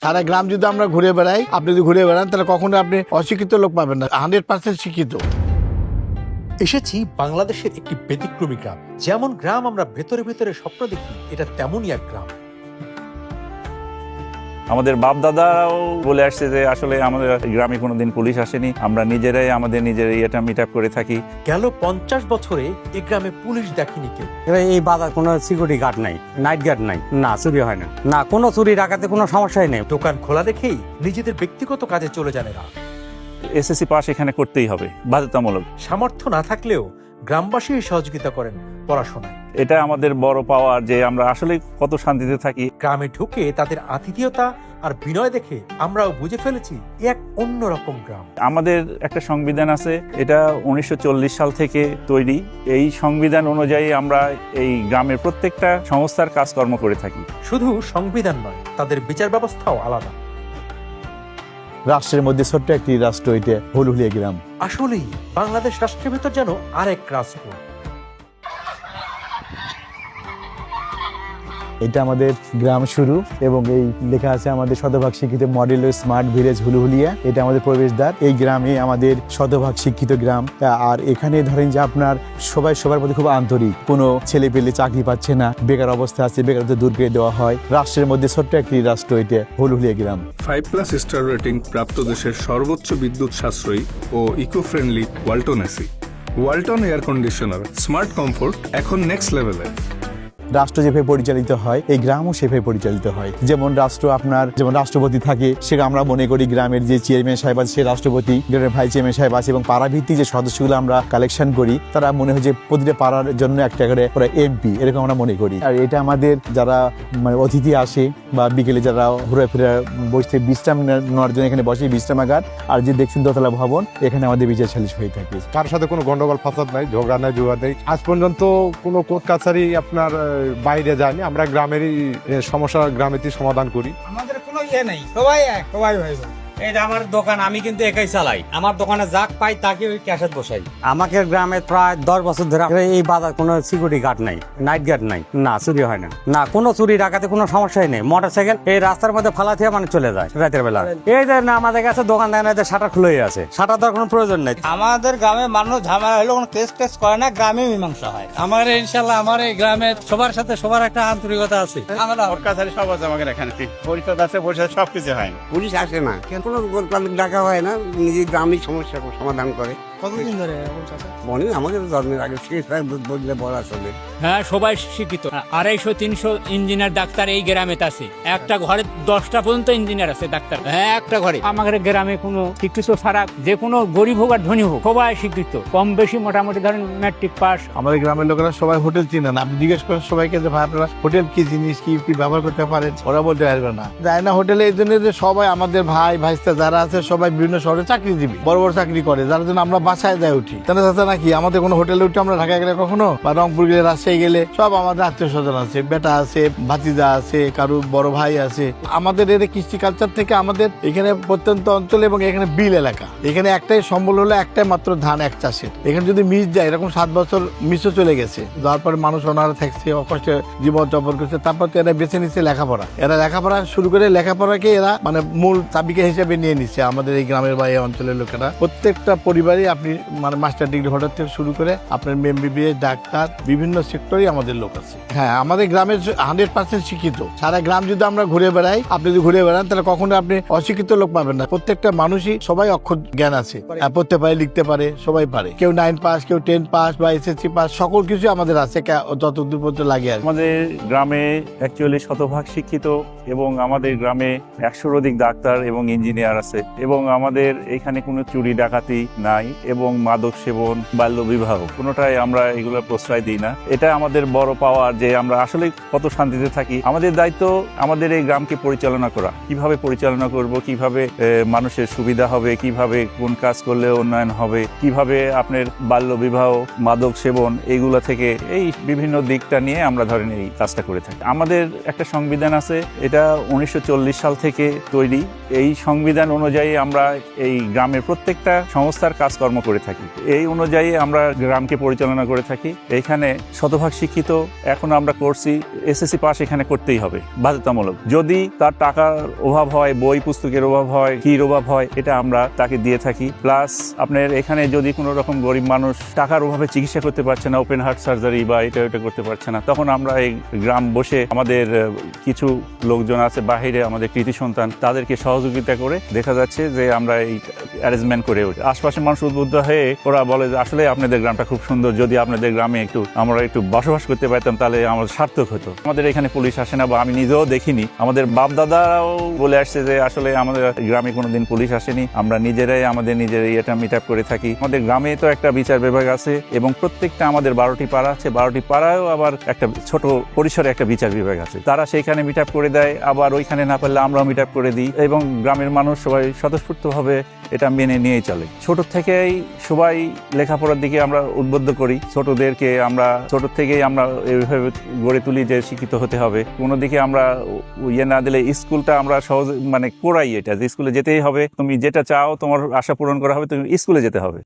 সারা গ্রাম যদি আমরা ঘুরে বেড়াই, আপনি যদি ঘুরে বেড়ান তাহলে কখনো আপনি অশিক্ষিত লোক পাবেন না, 100% শিক্ষিত। এসেছি বাংলাদেশের একটি ব্যতিক্রমী গ্রাম। যেমন গ্রাম আমরা ভেতরে ভেতরে স্বপ্ন দেখি, এটা তেমনই এক গ্রাম। আমাদের বাপ দাদাও বলে আসছে যে আসলে আমাদের গ্রামে কোনোদিন পুলিশ আসেনি, আমরা নিজেরাই আমাদের নিজের এটা মিট আপ করে থাকি। গেল 50 বছরে এই গ্রামে পুলিশ দেখেনি কেউ। এই বাজার কোনো সিকিউরিটি গার্ড নাই, নাইট গার্ড নাই, না চুরি হয় না, না কোনো চুরি ডাকাতে কোনো সমস্যাই নেই। দোকান খোলা রেখেই নিজেদের ব্যক্তিগত কাজে চলে যান এরা। এসএসসি পাস এখানে করতেই হবে, বাধ্যতামূলক। সামর্থ্য না থাকলেও গ্রামবাসী সহযোগিতা করেন পড়াশোনায়। এটা আমাদের বড় পাওয়ার যে আমরা আসলে কত শান্তিতে থাকি। গ্রামে ঢুকে তাদের আতিথেয়তা আর বিনয় দেখে আমরাও বুঝে ফেলেছি এক অন্যরকম গ্রাম। আমাদের একটা সংবিধান আছে, এটা 1940 সাল থেকে তৈরি। এই সংবিধান অনুযায়ী আমরা এই গ্রামের প্রত্যেকটা সংস্থার কাজকর্ম করে থাকি। শুধু সংবিধান নয়, তাদের বিচার ব্যবস্থাও আলাদা। রাষ্ট্রের মধ্যে ছোট্ট একটি রাষ্ট্র, এটা হুলহুলিয়া গ্রাম। আসলেই বাংলাদেশ রাষ্ট্রের ভেতর যেন আরেক রাষ্ট্র। এটা আমাদের গ্রাম শুরু, এবং এই লেখা আছে আমাদের শতভাগ শিক্ষিত মডেল স্মার্ট ভিলেজ হুলহুলিয়া। এটা আমাদের প্রবেশদ্বার। এই গ্রামে আমাদের শতভাগ শিক্ষিত গ্রাম। আর এখানে ধরেন যে আপনার সবাই সবার প্রতি খুব আন্তরিক। কোনো ছেলে পেলে চাকরি পাচ্ছে না, বেকার অবস্থা আছে, বেকারত্ব দূর করে দেওয়া হয়। রাষ্ট্রের মধ্যে ছোট্ট একটি রাষ্ট্র, এটা হুলহুলিয়া গ্রাম। 5+ স্টার রেটিং প্রাপ্ত দেশের সর্বোচ্চ বিদ্যুৎ সাশ্রয়ী ও eco friendly Walton AC. Walton air conditioner, smart comfort এখন নেক্সট লেভেলে। রাষ্ট্র যেভাবে পরিচালিত হয়, এই গ্রামও সেভাবে পরিচালিত হয়। যেমন রাষ্ট্র আপনার যেমন রাষ্ট্রপতি থাকে, সেটা আমরা মনে করি গ্রামের যে চেয়ারম্যান সাহেব আছে সে রাষ্ট্রপতি, গ্রামের ভাইস চেয়ারম্যান সাহেব আছে, এবং পাড়া ভিত্তিক যে সদস্যগুলো আমরা কালেকশন করি তারা মনে হয় যে প্রতিটা পাড়ার জন্য একটা করে এমপি, এরকম আমরা মনে করি। আর এটা আমাদের যারা মানে অতিথি আসে বা বিকেলে যারা ঘুরে ফিরে বসতে বিশ্রাম নেওয়ার জন্য এখানে বসে বিশ্রামাগার। আর যে দেখছেন দোতলা ভবন, এখানে আমাদের বিচার সালিশ হয়ে থাকে। কার সাথে কোনো গন্ডগোল ফাসাদ নাই, ঝগড়া নাই, জুয়া নেই। আজ পর্যন্ত কোনো কোর্ট কাছারি আপনার বাইরে যায়নি। আমরা গ্রামেরই সমস্যা গ্রামেতেই সমাধান করি। আমাদের কোনো ইয়ে নেই, সবাই এক, সবাই ভাই ভাই। এটা আমার দোকান, আমি কিন্তু একাই চালাই। আমার দোকানে যাক পাই তাকে ওই ক্যাশে বসাই। আমাকে গ্রামে প্রায় 10 বছর ধরে এই বাজার কোনো সিকিউরিটি গার্ড নাই, নাইট গার্ড নাই, না চুরি হয় না, না কোনো চুরি ডাকাতে কোনো সমস্যাই নেই। মোটরসাইকেল এই রাস্তার মধ্যে ফালা দিয়ে মানে চলে যায় রাতের বেলা। এই যে না আমাদের কাছে দোকান দেয় না, শাটার খুলে আছে, শাটার দেওয়ার কোনো প্রয়োজন নেই। আমাদের গ্রামে মানুষ ঝামেলা হলে কোনো কেস টেস করে না, গ্রামে মীমাংসা হয়। আমার ইনশাল্লাহ আমার এই গ্রামের সবার সাথে সবার একটা আন্তরিকতা আছে। আমরা কাছারি সব আছে আমাদের এখানে, পরিষদ আছে, পরিষদ সবকিছু হয়। পুলিশ আসে না, কোনো ডাকা হয় না, নিজের গ্রামীণ সমস্যা সমাধান করে। কতদিন ধরে মনে আমাদের জন্মের আগে বললে বলা চলে। হ্যাঁ, সবাই শিক্ষিত। 250-300 ইঞ্জিনিয়ার ডাক্তার এই গ্রামে আছে। একটা ঘরে 10টা পর্যন্ত ইঞ্জিনিয়ার আছে, ডাক্তার। হ্যাঁ, একটা ঘরে। আমাদের গ্রামে কোনো শিক্ষিত ছাড়া যে কোনো গরিব হোক আর ধনী হোক সবাই শিক্ষিত, কম বেশি মোটামুটি ধরেন ম্যাট্রিক পাস। আমাদের গ্রামের লোকেরা সবাই হোটেল চিনে না। আপনি জিজ্ঞেস করেন সবাইকে যে ভাই আপনারা হোটেল কি জিনিস, কি কি ব্যবহার করতে পারেন, ওরা বলতে পারবে না, যায় না হোটেলে। এই জন্য যে সবাই আমাদের ভাই ভাইস্তা যারা আছে সবাই বিভিন্ন শহরে চাকরিজীবী, বড় বড় চাকরি করে, যার জন্য আমরা বাসায় যাই উঠি। তাহলে চাচা নাকি আমাদের কোনো হোটেলে উঠে আমরা ঢাকা গেলে কখনো বা রংপুর গেলে, রাজশাহী গেলে সব আমাদের আত্মীয় স্বজন আছে, বেটা আছে, ভাতিজা আছে, কারো বড় ভাই আছে। আমাদের এর কৃষি কালচার থেকে আমাদের এখানে প্রত্যন্ত অঞ্চলে এবং এখানে বিল এলাকা, এখানে একটাই সম্বল হলো একটাই মাত্র ধান, এক চাষের। এখানে যদি মিস যায়, এরকম 7 বছর মিসও চলে গেছে, যাওয়ার পরে মানুষ ওনারা থাকছে, অকষ্টে জীবন যাপন করছে। তারপর তো এরা বেছে নিচ্ছে লেখাপড়া। এরা লেখাপড়া শুরু করে লেখাপড়াকে এরা মানে মূল চাবিকা হিসেবে নিয়ে নিচ্ছে। আমাদের এই গ্রামের বা এই অঞ্চলের লোকেরা প্রত্যেকটা পরিবারই আপনি মানে মাস্টার ডিগ্রি হোল্ডার থেকে শুরু করে আপনার এমবিবিএস, ডাক্তার, বিভিন্ন সেক্টরেই আমাদের লোক আছে। হ্যাঁ, আমাদের গ্রামের 100% শিক্ষিত। সারা গ্রাম যদি আমরা ঘুরে বেড়াই, আপনি যদি ঘুরে বেড়ান তাহলে কখনো আপনি অশিক্ষিত লোক পাবেন না। প্রত্যেকটা মানুষই সবাই অক্ষর জ্ঞান আছে, পড়তে পারে, লিখতে পারে, সবাই পারে। কেউ 9 পাস, কেউ 10 পাস বা এসএসসি পাস, সকল কিছু আমাদের আছে যতদূর পর্যন্ত লাগে আছে। আমাদের গ্রামে অ্যাকচুয়ালি শতভাগ শিক্ষিত, এবং আমাদের গ্রামে 100-র অধিক ডাক্তার এবং ইঞ্জিনিয়ার আছে, এবং আমাদের এখানে কোনো চুরি ডাকাতি নাই, এবং মাদক সেবন, বাল্য বিবাহ কোনোটাই আমরা এগুলো প্রশ্রয় দিই না। এটা আমাদের বড় পাওয়ার যে আমরা আসলে কত শান্তিতে থাকি। আমাদের দায়িত্ব আমাদের এই গ্রামকে পরিচালনা করা। কিভাবে পরিচালনা করব, কিভাবে মানুষের সুবিধা হবে, কিভাবে কোন কাজ করলে উন্নয়ন হবে, কিভাবে আপনার বাল্য বিবাহ, মাদক সেবন এইগুলা থেকে এই বিভিন্ন দিকটা নিয়ে আমরা ধরেন এই কাজটা করে থাকি। আমাদের একটা সংবিধান আছে, এটা 1940 সাল থেকে তৈরি। এই সংবিধান অনুযায়ী আমরা এই গ্রামের প্রত্যেকটা সংস্থার কাজকর্ম করে থাকি। এই অনুযায়ী আমরা গ্রামকে পরিচালনা করে থাকি। এখানে শতভাগ শিক্ষিত এখন আমরা করছি, এসএসসি পাস এখানে করতেই হবে বাধ্যতামূলক। যদি তার টাকার অভাব হয়, বই পুস্তকের অভাব হয়, কির অভাব হয়, এটা আমরা তাকে দিয়ে থাকি। প্লাস আপনার এখানে যদি কোনো রকম গরিব মানুষ টাকার অভাবে চিকিৎসা করতে পারছে না, ওপেন হার্ট সার্জারি বা এটা ওটা করতে পারছে না, তখন আমরা এই গ্রাম বসে আমাদের কিছু লোকজন আছে বাহিরে, আমাদের কৃতি সন্তান, তাদেরকে সহযোগিতা করে দেখা যাচ্ছে যে আমরা এই অ্যারেঞ্জমেন্ট করে ওঠি। আশপাশের মানুষ উদ্বুদ্ধ হয়ে ওরা বলে যে আসলে আপনাদের গ্রামটা খুব সুন্দর, যদি আপনাদের গ্রামে আমরা একটু বসবাস করতে পারতাম তাহলে আমাদের সার্থক হতো। আমাদের এখানে পুলিশ আসে না, বা আমি নিজেও দেখিনি। আমাদের বাপ দাদাও বলে আসছে যে আসলে আমাদের গ্রামে কোনোদিন পুলিশ আসেনি, আমরা নিজেরাই এটা মিট আপ করে থাকি। আমাদের গ্রামে তো একটা বিচার বিভাগ আছে এবং প্রত্যেকটা আমাদের 12টি পাড়া আছে, 12টি পাড়ায়ও আবার একটা ছোট পরিসরে একটা বিচার বিভাগ আছে। তারা সেইখানে মিট আপ করে দেয়, আবার ওইখানে না পারলে আমরাও মিট আপ করে দিই, এবং গ্রামের মানুষ সবাই স্বতঃস্ফূর্তভাবে এটা মেনে নিয়েই চলে। ছোট থেকেই সবাই লেখাপড়ার দিকে আমরা উদ্বুদ্ধ করি। ছোটদেরকে আমরা ছোট থেকেই আমরা এইভাবে গড়ে তুলি যে শিক্ষিত হতে হবে। কোনো দিকে আমরা না দিলে স্কুলটা আমরা সহজে করাই, এটা যে স্কুলে যেতেই হবে, তুমি যেটা চাও তোমার আশা পূরণ করা হবে, তুমি স্কুলে যেতে হবে।